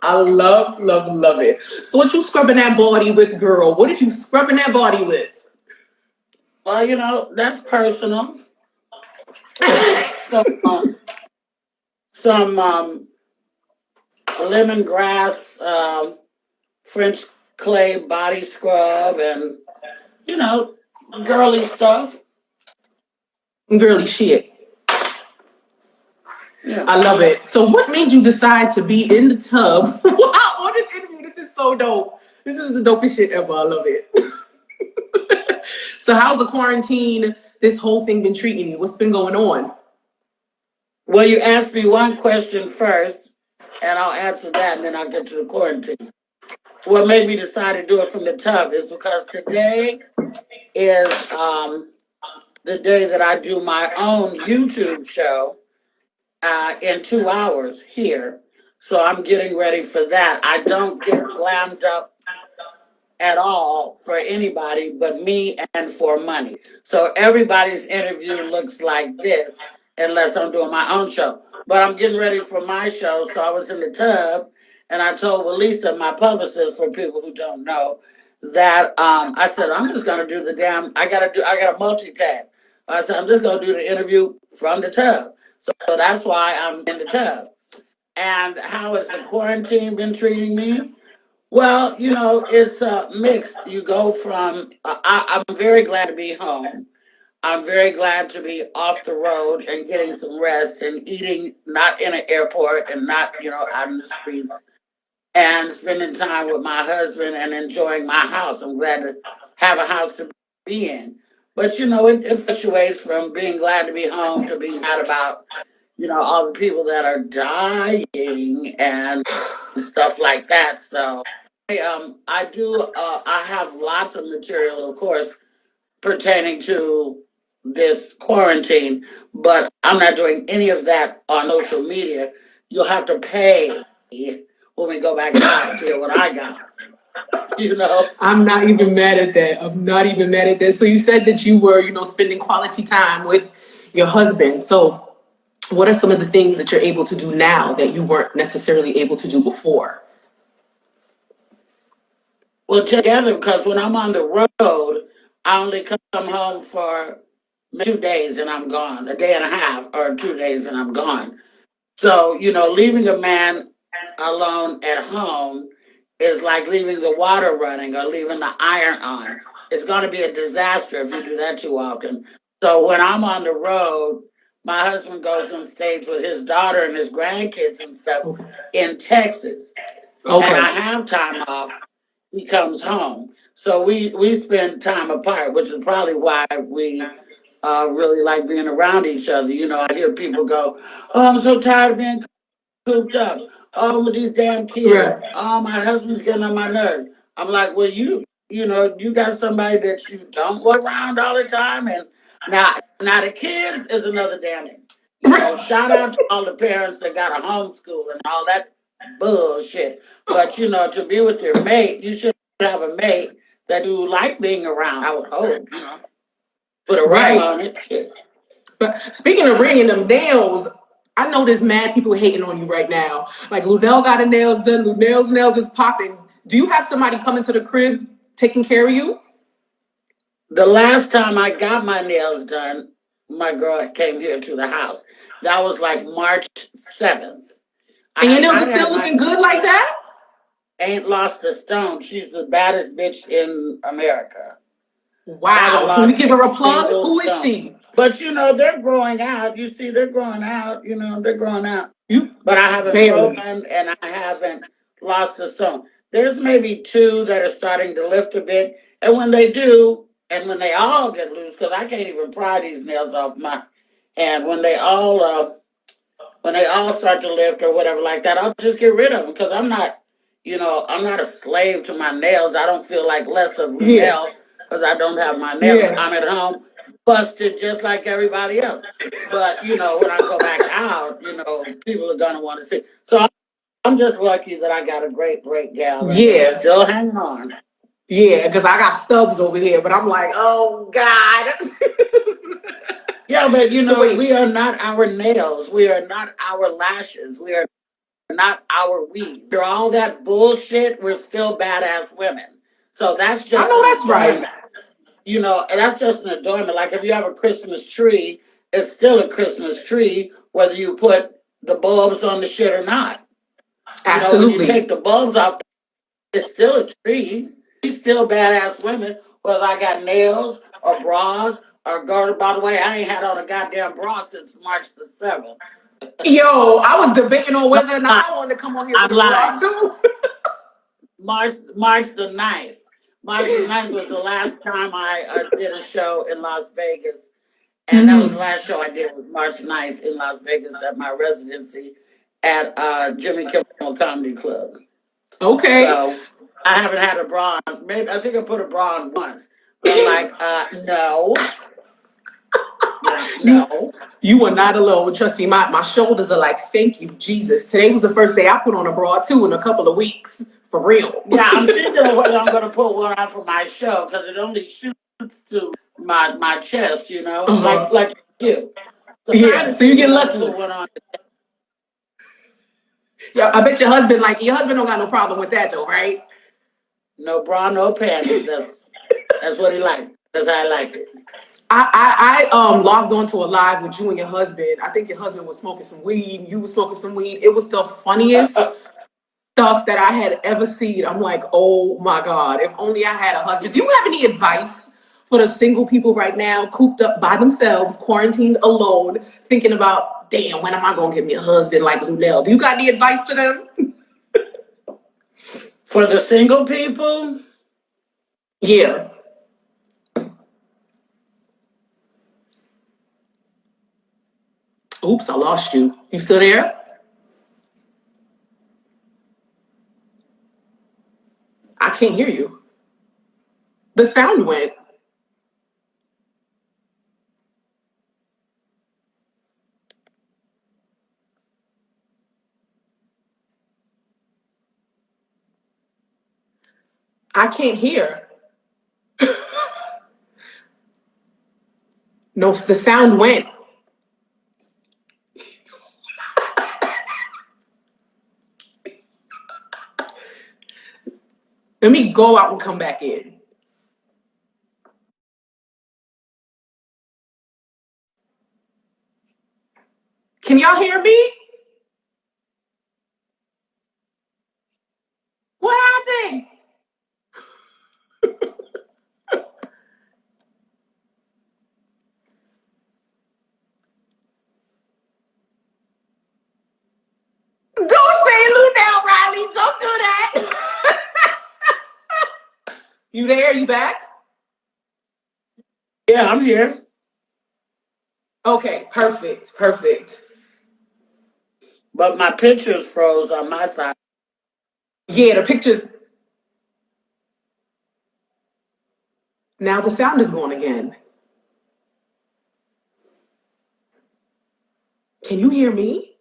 I love it. So what you scrubbing that body with, girl? What is you scrubbing that body with? Well, that's personal. Some some lemongrass French clay body scrub and you know girly stuff. Girly shit. Yeah. I love it. So what made you decide to be in the tub? Wow, on this interview, this is so dope. This is the dopest shit ever. I love it. So how's the quarantine, this whole thing been treating you? What's been going on? Well, you asked me one question first, and I'll answer that, and then I'll get to the quarantine. What made me decide to do it from the tub is because today is the day that I do my own YouTube show in 2 hours here. So I'm getting ready for that. I don't get glammed up at all for anybody but me and for money. So everybody's interview looks like this unless I'm doing my own show. But I'm getting ready for my show. So I was in the tub and I told Lisa, my publicist, for people who don't know, that I said, I'm just gonna do I gotta multitask. I said, I'm just gonna do the interview from the tub. So that's why I'm in the tub. And how has the quarantine been treating me? Well, it's mixed. You go from, I'm very glad to be home. I'm very glad to be off the road and getting some rest and eating not in an airport and not, out in the streets and spending time with my husband and enjoying my house. I'm glad to have a house to be in. But, it fluctuates from being glad to be home to being mad about, all the people that are dying and stuff like that. So, I have lots of material, of course, pertaining to this quarantine, but I'm not doing any of that on social media. You'll have to pay when we go back out to hear what I got. I'm not even mad at that. I'm not even mad at that. So you said that you were, spending quality time with your husband. So what are some of the things that you're able to do now that you weren't necessarily able to do before? Well, together, because when I'm on the road, I only come home for 2 days and I'm gone, a day and a half or 2 days and I'm gone. So, leaving a man alone at home is like leaving the water running or leaving the iron on. It's going to be a disaster if you do that too often. So when I'm on the road, my husband goes and stays with his daughter and his grandkids and stuff in Texas. Okay. And I have time off. He comes home. So we spend time apart, which is probably why we really like being around each other. I hear people go, "Oh, I'm so tired of being cooped up. Oh, with these damn kids. Right. Oh, my husband's getting on my nerves." I'm like, well, you got somebody that you don't walk around all the time, and now the kids is another damn thing. Shout out to all the parents that got a homeschool and all that bullshit. But to be with your mate, you should have a mate that you like being around. I would hope, put a ring on it. Shit. But speaking of ringing them nails, I know there's mad people hating on you right now. Like Luenell got her nails done. Luenell's nails is popping. Do you have somebody coming to the crib taking care of you? The last time I got my nails done, my girl came here to the house. That was like March 7th. And your nails are still looking good like that? Ain't lost a stone. She's the baddest bitch in America. Wow. Can we give her a plug? Who is she? But they're growing out. You see, they're growing out. They're growing out. But I haven't broken and I haven't lost a stone. There's maybe two that are starting to lift a bit. And when they do, and when they all get loose, because I can't even pry these nails off my hand, when they all start to lift or whatever like that, I'll just get rid of them because I'm not a slave to my nails. I don't feel like less of Luenell because I don't have my nails. Yeah. I'm at home busted just like everybody else. But, when I go back out, people are going to want to see. So I'm just lucky that I got a great, great gal. Yeah. Still hanging on. Yeah, because I got stubs over here, but I'm like, oh, God. Yeah, but, we are not our nails. We are not our lashes. We are not our weed. Through all that bullshit, we're still badass women. So that's I just know an that's adornment. right. And that's just an adornment. Like if you have a Christmas tree, it's still a Christmas tree, whether you put the bulbs on the shit or not. When you Absolutely. take the bulbs off, it's still a tree. We still badass women, whether I got nails or bras or girdle. By the way, I ain't had on a goddamn bra since March the 7th. Yo, I was debating on No, whether or not I'm I wanted to come on here I'm with a bra lying. too. March the 9th. March the 9th was the last time I did a show in Las Vegas. And that was the Mm-hmm. last show I did was March 9th in Las Vegas at my residency at Jimmy Kimmel Comedy Club. Okay. So I haven't had a bra on. Maybe I think I put a bra on once. But I'm like, no. Yeah, You no. you are not alone. Trust me, my shoulders are like, thank you, Jesus. Today was the first day I put on a bra too in a couple of weeks. For real. Yeah, I'm thinking of whether I'm gonna put one on for my show because it only shoots to my chest, Uh-huh. like you. So I'm kind Yeah. of So you thinking get I'm gonna put lucky. one on. Yeah, I bet your husband don't got no problem with that though, right? No bra, no panties. That's what he like. That's how I like it. I logged on to a live with you and your husband. I think your husband was smoking some weed. You were smoking some weed. It was the funniest stuff that I had ever seen. I'm like, oh my God, if only I had a husband. Do you have any advice for the single people right now, cooped up by themselves, quarantined alone, thinking about, damn, when am I going to get me a husband like Luenell? Do you got any advice for them? For the single people, Yeah. Oops, I lost you. You still there? I can't hear you. The sound went. I can't hear. No, the sound went. Let me go out and come back in. Can y'all hear me? What happened? Don't say Lou now, Riley. Don't do that. You there? You back? yeah, I'm here. Okay, perfect. Perfect. But my pictures froze on my side. Yeah, the pictures. Now the sound is gone again. Can you hear me?